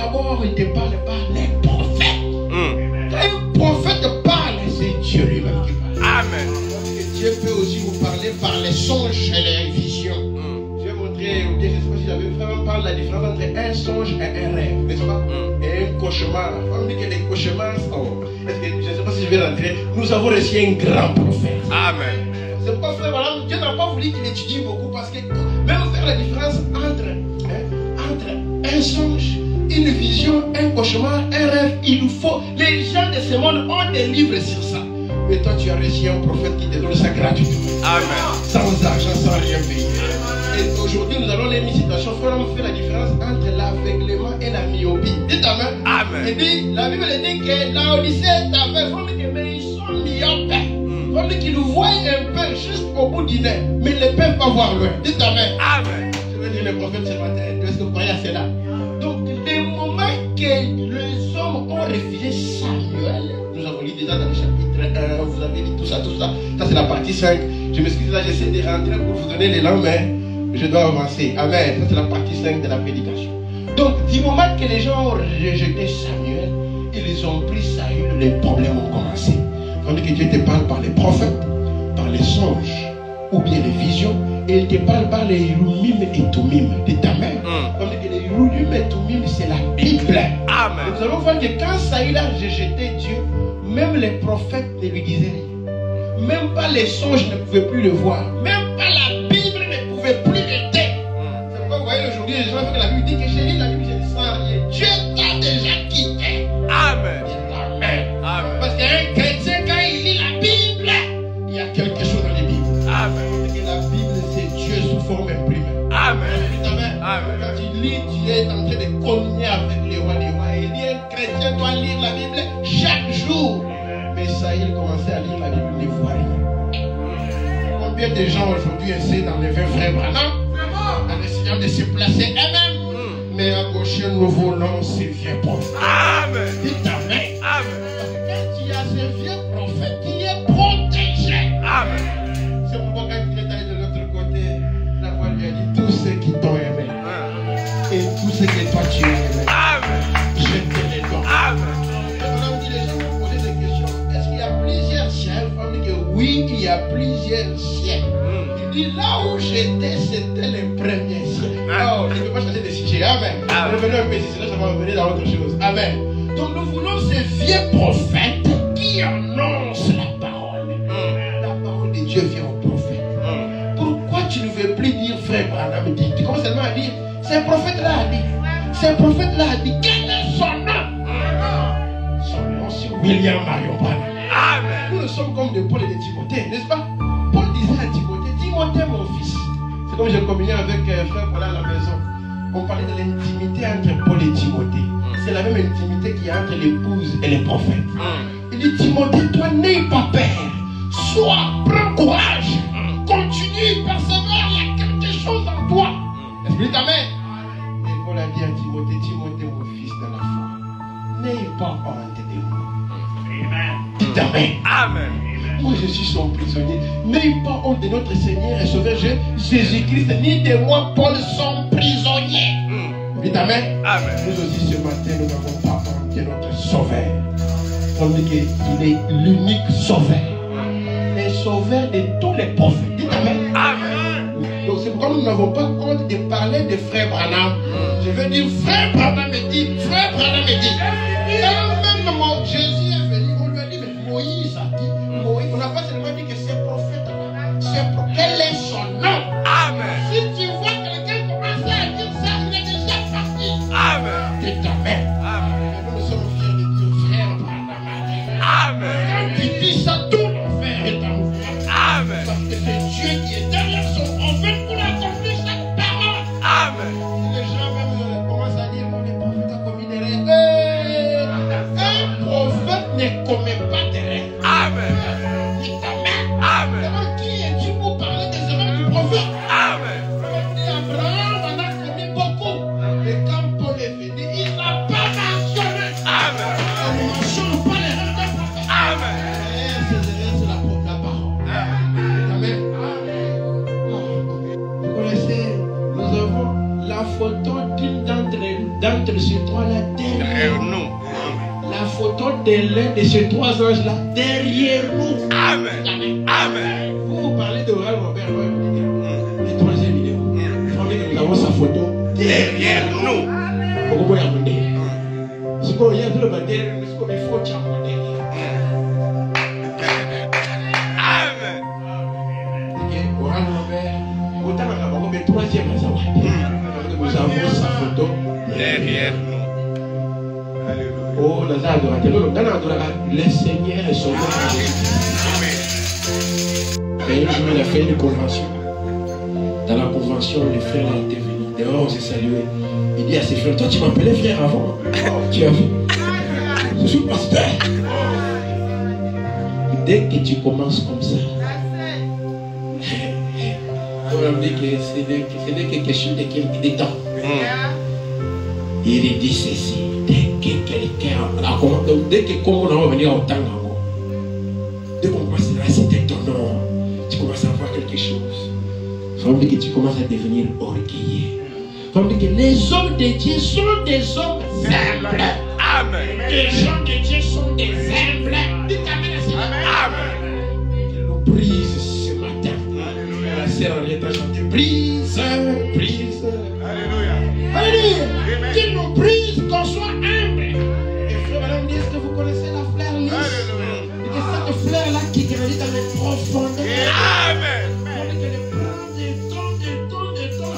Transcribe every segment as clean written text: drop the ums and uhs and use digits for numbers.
d'abord, il te parle par les prophètes. Quand un prophète parle, c'est Dieu lui-même qui parle. Amen. Dieu peut aussi vous parler par les songes et les visions. Je vais montrer, ou bien je ne sais pas si j'avais vraiment parlé la différence entre un songe et un rêve, n'est-ce pas? Et un cauchemar. On dit que les cauchemars sont... Je ne sais pas si je vais rentrer. Nous avons reçu un grand prophète. Amen. C'est pourquoi, frère, voilà, Dieu n'a pas voulu qu'il étudie beaucoup parce que même faire la différence entre un songe, une vision, un cauchemar, un rêve, il nous faut. Les gens de ce monde ont des livres sur ça. Mais toi, tu as reçu un prophète qui te donne ça gratuitement. Amen. Sans argent, sans rien payer. Et aujourd'hui, nous allons lire une situation. Frère, on fait la différence entre l'aveuglement et la myopie. Dites Amen. Amen. Et dit, la Bible dit que la Odyssée est aveugle, mais ils sont myopes. Comme qu'ils nous voient un peu juste au bout du nez, mais ils ne peuvent pas voir loin. Dites Amen. Amen. Je vais dire le prophète ce matin. Est-ce que vous croyez à cela? Donc, le moment que les hommes ont refusé Samuel, nous avons lu déjà dans le chapitre 1, vous avez dit tout ça, tout ça. Ça, c'est la partie 5. Je m'excuse là, j'essaie de rentrer pour vous donner l'élan, mais je dois avancer. Amen. Ça, c'est la partie 5 de la prédication. Donc, du moment que les gens ont rejeté Samuel, ils ont pris Saül, les problèmes ont commencé. Tandis que Dieu te parle par les prophètes, par les songes, ou bien les visions, et il te parle par les Urim et Tumim de ta mère. Tandis que les Urim et Tumim, c'est la Bible. Amen. Nous allons voir que quand Saül a rejeté Dieu, même les prophètes ne lui disaient rien. Même pas les songes ne pouvaient plus le voir. Même pas la Bible ne pouvait plus l'aider. C'est pourquoi vous voyez aujourd'hui les gens que la Bible dit que j'ai lu la Bible, je ne sens rien. Dieu t'a déjà quitté. Amen. Amen. Amen. Parce qu'un chrétien, quand il lit la Bible, il y a quelque chose dans les Bibles. Amen. Parce que la Bible, c'est Dieu sous forme imprimée. Amen. Amen. Amen. Quand tu lis, tu es en train de communier avec les rois des rois. Et il dit, un chrétien doit lire la Bible chaque jour. Mais ça, il commençait à lire la Bible, il ne voit rien. Combien de gens aujourd'hui essaient d'enlever frère Branham en essayant de se placer eux-mêmes? Mais à gauche, un nouveau nom, c'est vieux prophète. Amen. Dites Amen. Amen. Parce que quand tu as ce vieux prophète qui est protégé, Amen. c'est pourquoi quand il est allé de l'autre côté, la voix lui a dit tous ceux qui t'ont aimé et tous ceux que toi tu as aimé, Amen. je te les donne. Amen. On a dit les gens vont poser des questions. Est-ce qu'il y a plusieurs siècles? On dit que oui, il y a plusieurs siècles. Il dit là où j'étais, c'était le premier siècle. Oh, je ne peux pas changer de sujet. Amen. Revenons un peu ici, sinon ça va revenir dans autre chose. Amen. Donc nous voulons ces vieux prophètes qui annoncent la parole. La parole de Dieu vient au prophète. Pourquoi tu ne veux plus dire frère Branham dit? Tu commences seulement à dire, ce prophète-là a dit. Ce prophète-là a dit. Quel est son nom? Son nom c'est William Marion Branham. Amen. Nous sommes comme de Paul et de Timothée, n'est-ce pas? Paul disait à Timothée, Timothée mon fils. C'est comme j'ai communié avec frère Paul à la maison. On parlait de l'intimité entre Paul et Timothée. C'est la même intimité qu'il y a entre l'épouse et les prophètes. Il dit, Timothée, toi n'aie pas peur. Prends courage. Continue, persévère, il y a quelque chose en toi. Est-ce que tu Amen? Et Paul a dit à Timothée, Timothée, mon fils dans la foi, n'aie pas honte de moi. Dites Amen. Amen. Moi je suis son prisonnier. N'aie pas honte de notre Seigneur et Sauveur Jésus-Christ, ni de moi, Paul, son prisonnier. Dites Amen. Amen. Nous aussi ce matin, nous n'avons pas honte de notre Sauveur. On dit qu'il est l'unique Sauveur. Le Sauveur de tous les prophètes. Dites Amen. Amen. Donc c'est pourquoi nous n'avons pas honte de parler de frère Branham. Je veux dire, frère Branham me dit, frère Branham me dit. Quand même Jésus est venu, on lui a dit, mais Moïse a dit, Moïse, on n'a pas seulement dit que c'est prophète. Quel est son nom? Amen. Si tu vois quelqu'un commencer à dire ça, il est déjà parti. Amen. Dites Amen. Amen. Nous sommes fiers de Dieu, frère Branham a dit. Amen. Quand tu dis ça, tout l'enfer est en vous. Amen. Parce que c'est Dieu qui est derrière son prophète pour accomplir cette parole. Amen. Les gens même commencent à dire que le prophète a commis des règles. Un prophète ne commet pas de règles. Amen. Dites Amen. Amen. Alors qui es-tu pour parler des erreurs du prophète? Amen. Abraham en a commis beaucoup. Mais quand Paul est venu, il n'a pas mentionné. Amen. On ne mentionne pas les erreurs d'un prophète. Amen. Ces erreurs, c'est la parole. Amen. de l'un de ces trois anges-là derrière nous. Amen. Amen. Vous parlez de Oral Robert, le troisième vidéo. Nous avons sa photo Derrière nous. Pourquoi il y a un derrière? C'est quoi, il y a deux derrière, mais c'est quoi, il faut qu'il y ait un derrière. Amen. Oral Robert, autant on a le troisième Azawad. Nous avons sa photo Derrière nous. Oh, le Seigneur est son nom. Et un jour, il a fait une convention. Dans la convention, les frères étaient venus. Dehors, on s'est salué. Il dit à ses frères, toi, tu m'appelais frère avant. Tu as vu? Je suis pasteur. Dès que tu commences comme ça, on va me dire que ce n'est que quelque chose de quelques temps. Il dit ceci. Dès que quelqu'un dès que comme on va venir au temps, dès qu'on commence à c'est étonnant, tu commences à voir quelque chose. Il faut me dire que tu commences à devenir orgueilleux. Il faut me dire que les hommes de Dieu sont des hommes simples. Amen. Les gens de Dieu sont des simples. Dites Amen à ça. Amen. Il nous brise ce matin. La sœur en est à chanter. Brise, brise. Alléluia. Alléluia. Qu'il nous brise, qu'on soit humble. Et frère, madame, est-ce que vous connaissez la fleur lisse? Alléluia. Et que cette fleur-là qui grandit dans les profondeurs. Amen. Qu'elle prend du temps, jusqu'à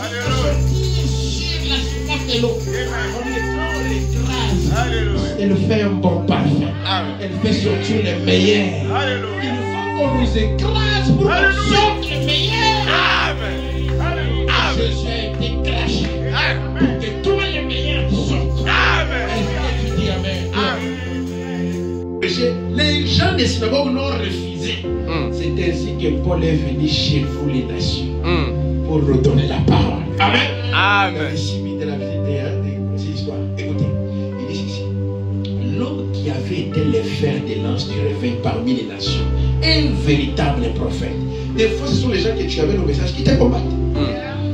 sortir sur la surface de l'eau. On l'écrase. Alléluia. Elle fait un bon parfum. Amen. Elle fait sortir les meilleurs. Alléluia. Il faut qu'on nous écrase pour qu'on sorte les meilleurs. Amen. Alléluia. Jésus a été craché Amen. pour que tous les meilleurs sortent. Amen. Est-ce que tu dis Amen? Amen. Les gens des synagogues l'ont refusé. C'est ainsi que Paul est venu chez vous les nations pour redonner la parole. Amen. Amen. Ici, de la visite de ces histoires. Écoutez, il dit ceci. L'homme qui avait été le fer de lance du réveil parmi les nations, un véritable prophète. Des fois, ce sont les gens que tu avais le message qui te combattent.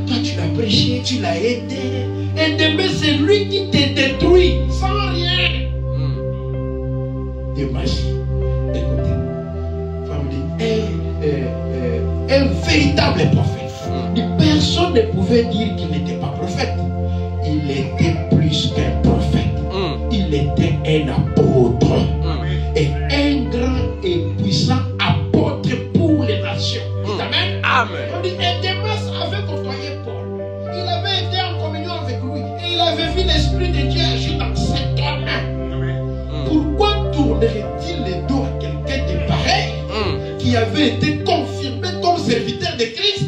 Toi, tu l'as prêché, tu l'as aidé. Et demain, c'est lui qui te détruit sans rien. De magie. Écoutez, femme dit, un véritable prophète. Personne ne pouvait dire qu'il n'était pas prophète. Il était plus qu'un prophète. Il était un apôtre. Et un grand et puissant apôtre pour les nations. Amen. Amen. On dit, et Démas avait côtoyé Paul. Il avait été en communion avec lui. Et il avait vu l'Esprit de Dieu agir dans cet homme. Pourquoi tournerait-il les dos à quelqu'un de pareil qui avait été confirmé comme serviteur de Christ?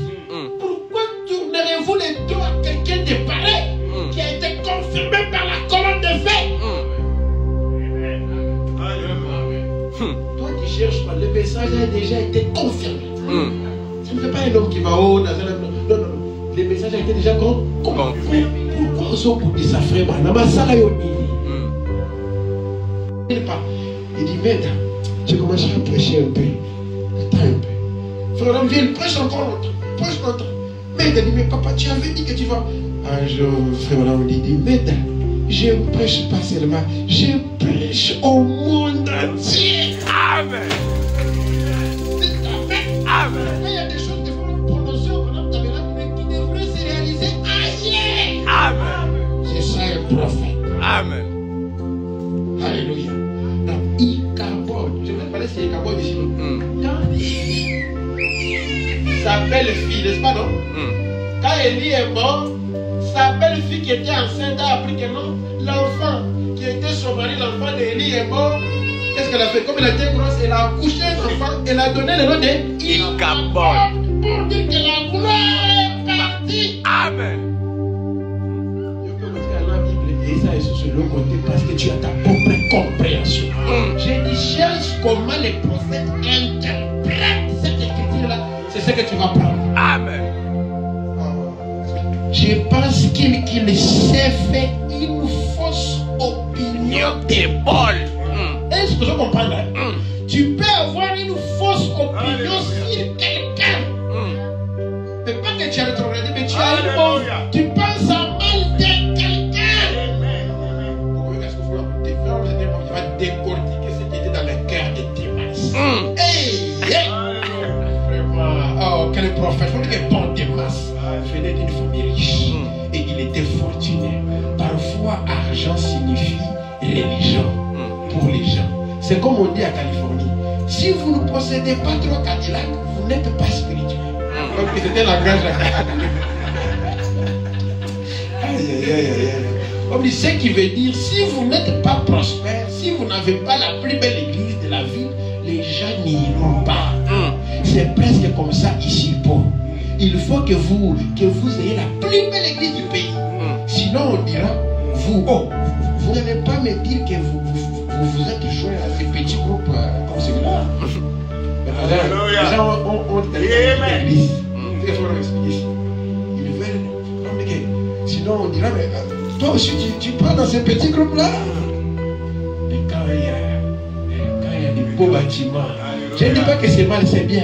Pourquoi tournerez-vous les dos à quelqu'un de pareil qui a été confirmé par la colonne de feu? Toi qui cherches pas, le message a déjà été confirmé. Ce n'est pas un homme qui va haut dans un homme. Non, non, non. Le message a été déjà confirmé. Pourquoi on s'en fout de sa frère? Il dit, mais je commence à prêcher un peu. Attends un peu. Frère, on vient, prêche encore longtemps. Prêche longtemps. Mais il dit, mais papa, tu avais dit que tu vas. Un jour, frère, on dit, mais je ne prêche pas seulement, je prêche au monde entier. Amen. Amen. Il y a des choses qui vont prononcer au nom de mais qui devraient se réaliser ailleurs. Amen. C'est ça un prophète. Amen. Alléluia. Donc, Ichabod, je vais parler c'est Ichabod ici. Quand sa belle-fille, n'est-ce pas, non? Quand Élie est mort, sa belle-fille qui était enceinte a appris que non, l'enfant qui était son mari, l'enfant d'Élie est mort. Qu'est-ce qu'elle a fait? Comme elle était grosse, elle a accouché un enfant, elle a donné le nom de Ichabod. Pour dire que la gloire est partie. Amen. Je peux montrer à la Bible et ça est sur le côté parce que tu as ta propre compréhension. J'ai dit, cherche comment les prophètes interprètent cette écriture-là. C'est ce que tu vas prendre. Amen. Je pense qu'il s'est fait une fausse opinion de Paul. Est-ce que je comprends? Tu peux avoir une fausse opinion sur quelqu'un. Mais pas que tu as rétrogradé, mais tu as une bonne. Tu penses à mal de quelqu'un. Pourquoi est-ce que vous va décortiquer cette que le prophète, il faut que bon Démas venait d'une famille riche et il était fortuné. Parfois, argent signifie religion pour les gens. C'est comme on dit à Californie. Si vous ne possédez pas trop Cadillac, vous n'êtes pas spirituel. Donc c'était la grande. Comme dit, ce qui veut dire, si vous n'êtes pas prospère, si vous n'avez pas la plus belle église de la ville, les gens n'iront pas. C'est presque comme ça ici. Il faut que vous ayez la plus belle église du pays. Sinon on dira, vous n'allez pas me dire que vous êtes joué à ces petits groupes comme celui-là. Les gens ont l'église. C'est ce qu'on va expliquer. Ils veulent. Sinon on dira, mais toi aussi tu pars dans ces petits groupes-là. Mais quand il y a des beaux bâtiments, je ne dis pas que c'est mal, c'est bien.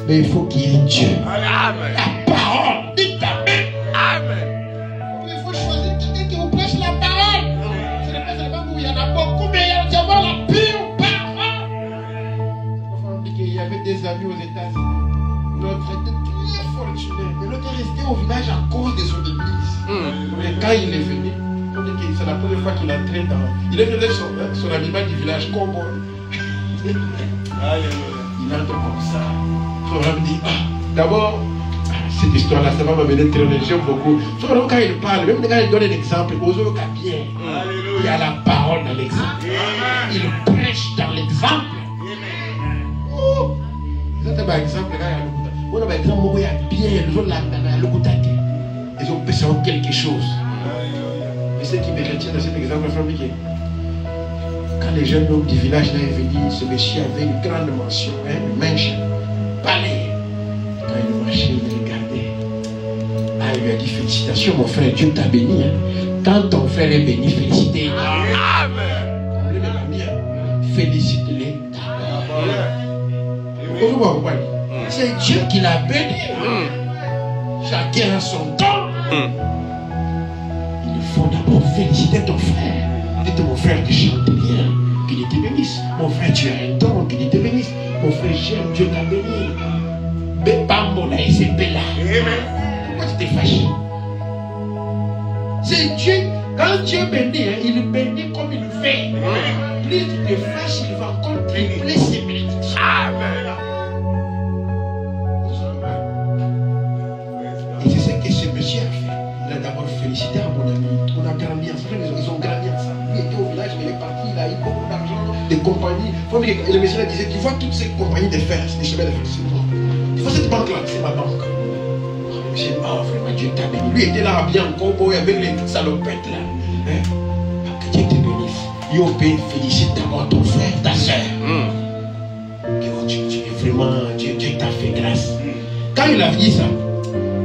Mais il faut qu'il y ait Dieu. Amen. La parole. Dites Amen. Amen. Il faut choisir quelqu'un qui vous prêche la parole. Ce n'est pas où il y en a beaucoup, mais il y a d'abord la pure parole. Il y avait des amis aux États-Unis. L'autre était très fortuné. Mais l'autre est resté au village à cause de son église. Mais quand il est venu, c'est la première fois qu'il entrait dans. Il est venu son animal du village, Combo. Il entre comme ça. Il me dit, d'abord, cette histoire-là, ça va m'amener très loin. J'aime beaucoup. Quand il parle, même quand il donne un exemple, il y a la parole dans l'exemple. Il prêche dans l'exemple. C'est un exemple, il y a bien, ils ont besoin de quelque chose. Et ce qui me retient dans cet exemple, quand les jeunes hommes du village là est venu, ce monsieur avait une grande mention, une manche, palais. Quand il marchait, il regardait. Il lui a dit félicitations, mon frère, Dieu t'a béni. Quand ton frère est béni, félicitez-le. Félicite-les. C'est Dieu qui l'a béni. Chacun a son temps. Il faut d'abord féliciter ton frère. Dites mon frère, tu chantes bien, qu'il te bénisse. Mon frère, tu as un don, qu'il te bénisse. Mon frère, j'aime, Dieu t'a béni. Mais pas mon ASP là. Pourquoi tu t'es fâché? C'est Dieu. Quand Dieu bénit, il bénit comme il fait. Plus tu te fâches, il va encore tripler ses bénédictions. Amen. Et c'est ce que ce monsieur a fait. Il a d'abord félicité à mon ami. On a grandi ensemble, ils ont grandi ensemble. Il était au village, mais il est parti, il a eu beaucoup d'argent, des compagnies. Et le monsieur disait, tu vois toutes ces compagnies de fer, c'est des chemins de fer, c'est moi. Tu vois cette banque-là, c'est ma banque. Le monsieur, vraiment, Dieu t'a béni. Lui était là, bien en combo, avec les salopettes là. Que Dieu te bénisse. Yopé, félicite d'abord ton frère, ta soeur. Que tu es vraiment, Dieu t'a fait grâce. Quand il a dit ça,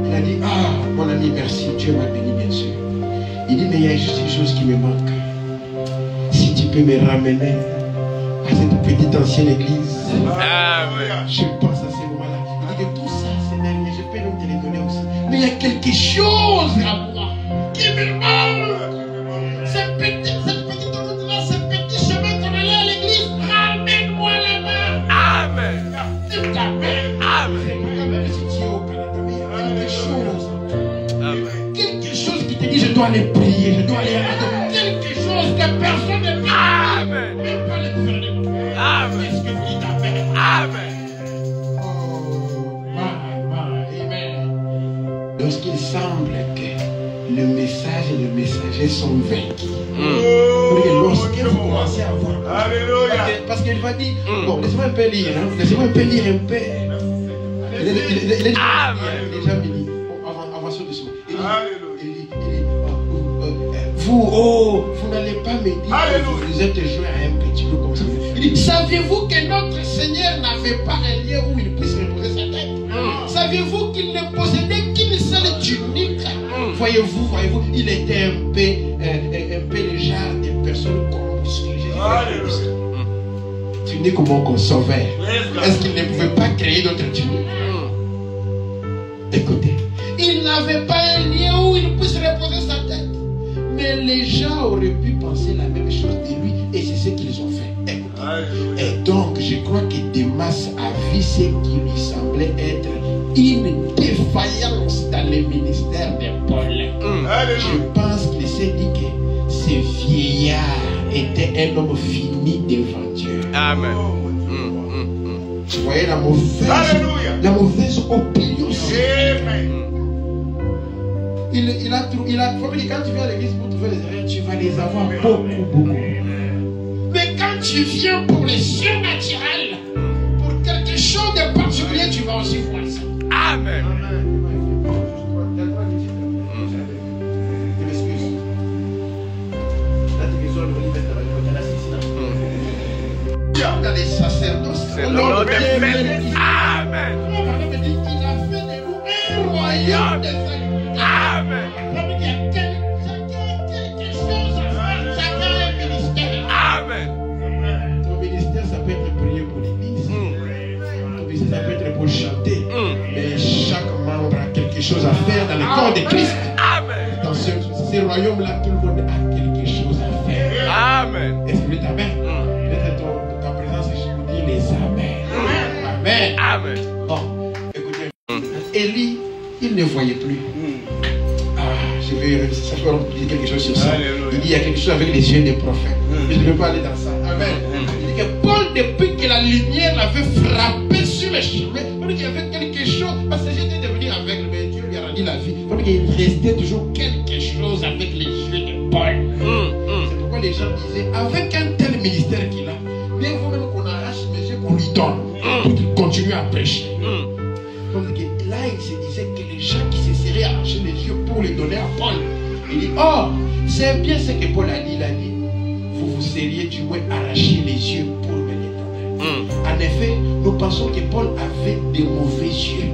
il a dit, mon ami, merci, Dieu m'a béni, bien sûr. Il dit, mais il y a juste une chose qui me manque. Si tu peux me ramener à cette petite ancienne église. Je pense à ces moments-là. Il dit que tout ça, c'est merveilleux, je peux même te les donner aussi. Mais il y a quelque chose à moi qui me manque. Cette petite route-là, ce petit chemin qu'on allait à l'église, ramène-moi là-bas. Amen. Dis Amen. Amen. Si tu es au Canada, mais il y a quelque chose. Quelque chose qui te dit, je dois aller prier, je dois aller adorer. Quelque chose que personne ne peut. Amen. Même pas le gouvernement. Amen. Est-ce que vous dites Amen? Amen. Amen. Lorsqu'il semble que le message et le messager sont vaincus. Lorsque vous commencez à voir. Alléluia. Parce qu'il va dire, bon, laissez-moi un peu lire. Laissez-moi un peu lire un peu. Il est déjà béni. Avançons dessous. Il dit, vous n'allez pas me dire que vous êtes joué à un petit peu comme ça. Il dit, saviez-vous que notre Seigneur n'avait pas un lieu où il puisse reposer sa tête? Saviez-vous qu'il ne possédait qu'une seule tunique? Voyez-vous, il était un peu le genre de personnes corrompues. Tunique comme on sauvait. Est-ce qu'il ne pouvait pas créer d'autres tuniques? Écoutez, il n'avait pas un lieu où il puisse reposer sa tête. Mais les gens auraient pu penser la même chose de lui et c'est ce qu'ils ont fait. Écoutez. Et donc, je crois que Démas a vu ce qui lui semblait être une défaillance dans le ministère de Paul. Je pense qu'il s'est dit que ce vieillard était un homme fini devant Dieu. Amen. Tu voyais la mauvaise opinion. Il a trouvé que quand tu viens à l'église pour trouver les erreurs, tu vas les avoir beaucoup. Mais quand tu viens pour les surnaturels, pour quelque chose de particulier, tu vas aussi voir ça. Amen. Dans les sacerdoces, C'est le nom de Amen. Il a fait de nous un royaume de salut. Amen. Il y a quelque chose à faire. Chacun a un ministère. Amen. Ton ministère, ça peut être prier pour l'église. Ton ministère, ça peut être pour chanter. Mais chaque membre a quelque chose à faire dans le corps de Christ. Amen. Dans ce royaume-là, tout le monde a quelque chose à faire. Amen. Est-ce que vous dites Amen? Peut-être ta présence, je vous dis les Amen. Amen. Amen. Bon, écoutez, Élie, il ne voyait plus. Je vais dire quelque chose sur ça. Alléluia. Il dit il y a quelque chose avec les yeux des prophètes. Je ne veux pas aller dans ça. Amen. Il dit que Paul, depuis que la lumière l'avait frappé sur le chemin, il dit qu'il y avait quelque chose. Parce que j'étais devenu aveugle, mais Dieu lui a rendu la vie. Il dit qu'il restait toujours quelque chose avec les yeux de Paul. C'est pourquoi les gens disaient, avec un tel ministère qu'il a, bien vaut même qu'on arrache les yeux qu'on lui donne pour qu'il continue à prêcher. Donc là, il se disait que les gens qui se seraient arrachés les yeux pour les donner à Paul, il dit, oh, c'est bien ce que Paul a dit. Il a dit, vous vous seriez du moins arraché les yeux pour me les donner. En effet, nous pensons que Paul avait des mauvais yeux,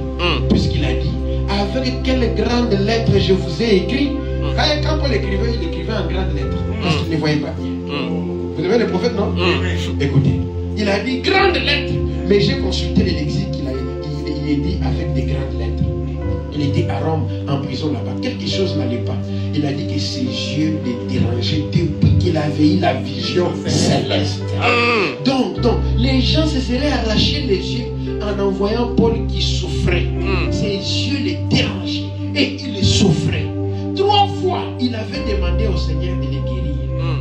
puisqu'il a dit, avec quelle grande lettre je vous ai écrit. Quand Paul écrivait, il écrivait en grande lettre, parce qu'il ne voyait pas bien. Vous avez les prophètes, non? Écoutez, il a dit grande lettre, mais j'ai consulté les lexiques qu'il a il est dit avec des grandes lettres. Il était à Rome, en prison là-bas. Quelque chose n'allait pas. Il a dit que ses yeux les dérangeaient depuis qu'il avait eu la vision céleste. Donc, les gens se seraient arrachés les yeux en envoyant Paul qui souffrait. Ses yeux les dérangeaient et il souffrait. 3 fois, il avait demandé au Seigneur de les guérir.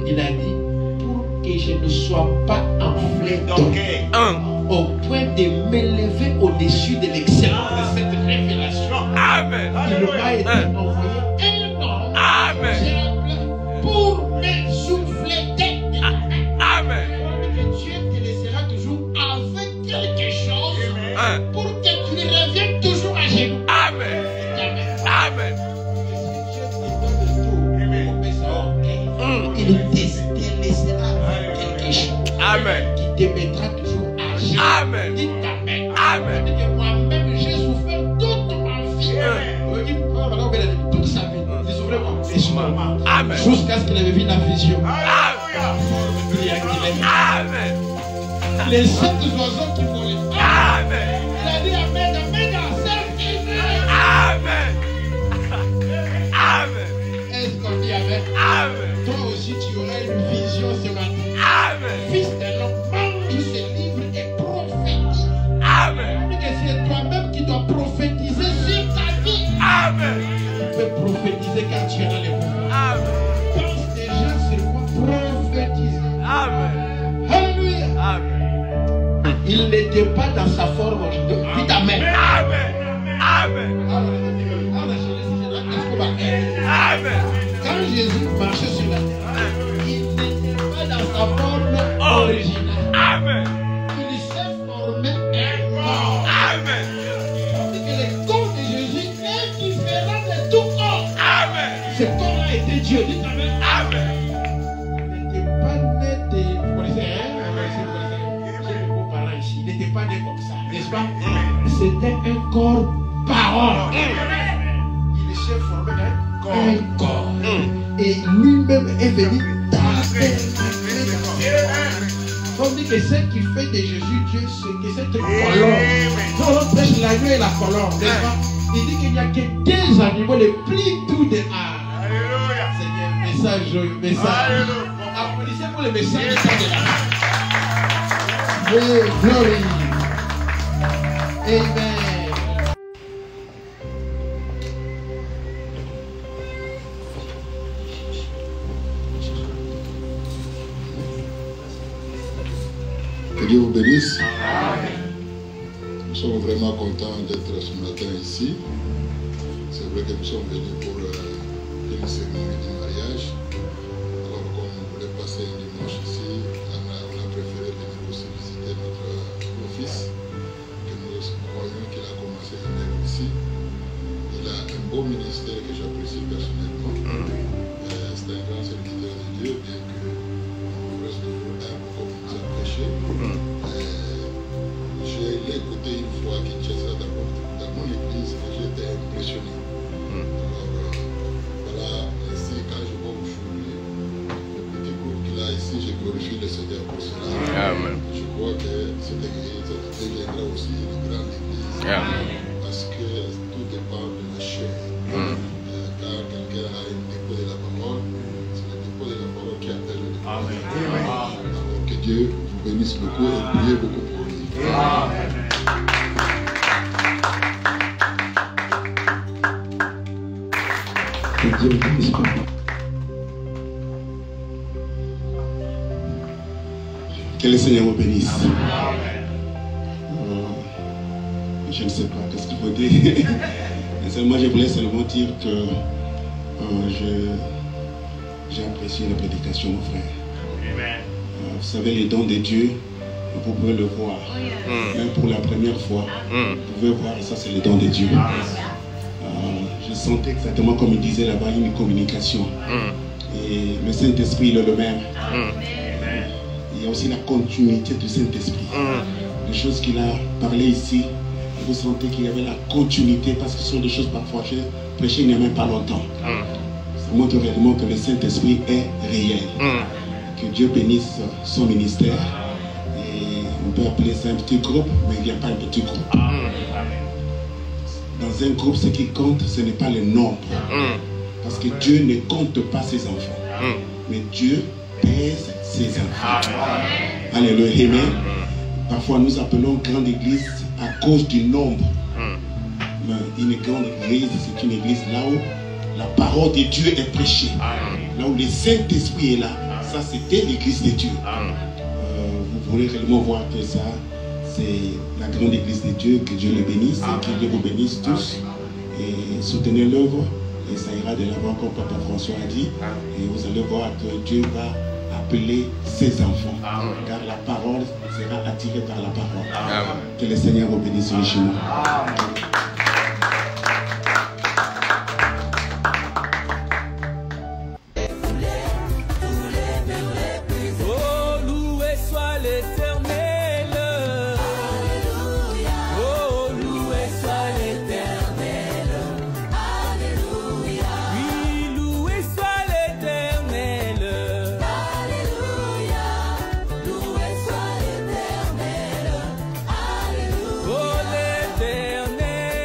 Il a dit, pour que je ne sois pas enflé d'orgueil, au point de m'élever au-dessus de l'excellence de cette révélation. Amen. Il m'a été envoyé un homme pour me souffler d'être. Amen. Dieu te laissera toujours avec quelque chose pour que tu reviennes toujours à genoux. Amen. Amen. Il te laissera quelque chose. Amen. Qui te mettra toujours à genoux. Amen. Dis Amen. Amen. Moi-même, j'ai souffert toute ma vie. Toute sa vie. J'ai souffert Amen. jusqu'à ce qu'il ait vu la vision. Amen. Les 7 oiseaux qui volaient. Amen. Il a dit Amen, Amen, Amen. Amen. Est-ce qu'on dit Amen? Amen. Toi aussi, tu auras une vision ce matin. Amen. Fils de l'homme, mange ce livre et prophétise. Amen. C'est toi-même qui dois prophétiser sur ta vie. Amen. Tu peux prophétiser car tu es dans les pouvoirs. Amen. Pense déjà sur quoi prophétiser. Amen. Alléluia. Amen. Il n'était pas dans sa forme originale. Dites Amen. Amen. Amen. Amen. Quand Jésus marchait sur la terre, il n'était pas dans sa forme originale. Amen. Il s'est formé un corps. Amen. C'est que le corps de Jésus est différent de tout corps. Amen. Ce corps-là était Dieu. Dites Amen. Amen. Il n'était pas né de... Vous connaissez, hein? J'ai beaucoup de parents ici. Il n'était pas né comme ça, n'est-ce pas? C'était un corps parole. Il s'est formé un corps. Et lui-même est venu dans la terre. On dit que ce qui fait de Jésus Dieu, c'est que c'est une colonne. Quand on prêche l'agneau et la colonne, n'est-ce pas? Il dit qu'il n'y a que 2 animaux les plus doux de l'art. Seigneur, message joyeux, message. Applaudissez pour le message de la glory. Amen. Dieu vous bénisse. Nous sommes vraiment contents d'être ce matin ici. C'est vrai que nous sommes venus pour une cérémonie de mariage. Alors comme on voulait passer un dimanche ici, on a préféré venir aussi visiter notre fils, que nous croyons qu'il a commencé une œuvre ici. Il a un beau ministère que j'apprécie personnellement. C'est un grand serviteur de Dieu, bien qu'on reste toujours humble comme il nous a prêché. Je l'ai écouté une fois à Kinshasa d'abord, dans mon église, et j'ai été impressionné. Alors voilà, ici quand je vois aujourd'hui le petit groupe qu'il a ici, je glorifie le Seigneur pour cela. Amen. Je crois que cette église deviendra aussi une grande église. Amen. Parce que tout dépend de la chair. Quand quelqu'un a un dépôt de la parole, c'est le dépôt de la parole qui appelle le dépôt. Amen. Alors que Dieu vous bénisse beaucoup et priez beaucoup pour lui. Amen. Que Dieu vous bénisse beaucoup. Que le Seigneur vous bénisse. Je ne sais pas qu'est-ce qu'il faut dire. Mais seulement, je voulais seulement dire que j'ai apprécié la prédication, mon frère. Amen. Vous savez, les dons de Dieu, vous pouvez le voir. Même pour la première fois, vous pouvez voir, ça c'est les dons de Dieu. Je sentais exactement comme il disait là-bas, une communication. Et le Saint-Esprit, il est le même. Il y a aussi la continuité du Saint-Esprit. Les choses qu'il a parlé ici, vous sentez qu'il y avait la continuité parce que ce sont des choses parfois prêchées il n'y a même pas longtemps. Ça montre réellement que le Saint-Esprit est réel. Que Dieu bénisse son ministère. Et on peut appeler ça un petit groupe, mais il n'y a pas un petit groupe. Dans un groupe, ce qui compte, ce n'est pas le nombre. Parce que Dieu ne compte pas ses enfants. Mais Dieu pèse ses enfants. Alléluia. Amen. Parfois, nous appelons grande église à cause du nombre. Mais une grande église, c'est une église là où la parole de Dieu est prêchée. Là où le Saint-Esprit est là. Ça, c'était l'église de Dieu. Vous voulez réellement voir que ça, c'est la grande église de Dieu. Que Dieu le bénisse et que Dieu vous bénisse tous. Et soutenez l'œuvre. Et ça ira de l'avant comme Papa François a dit. Et vous allez voir que Dieu va appeler ses enfants. Car la parole sera attirée par la parole. Que le Seigneur vous bénisse richement. Oh, l'éternel.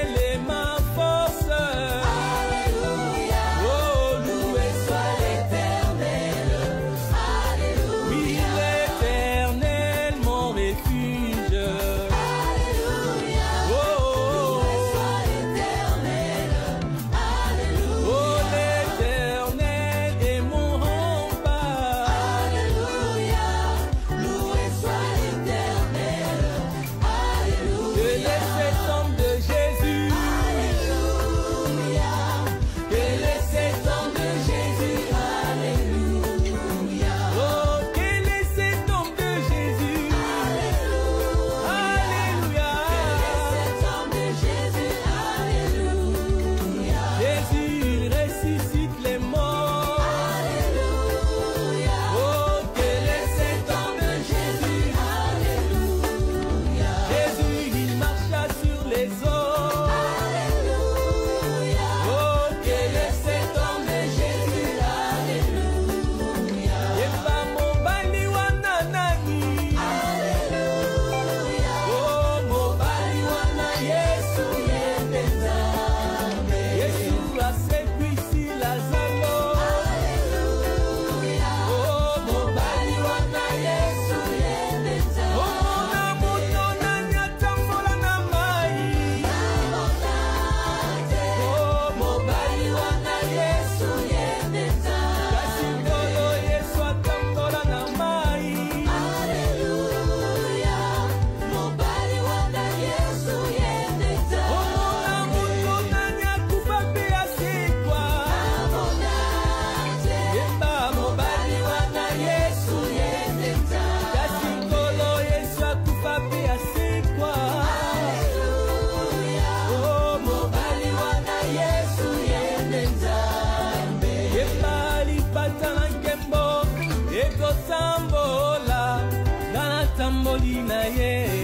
pamboli na ye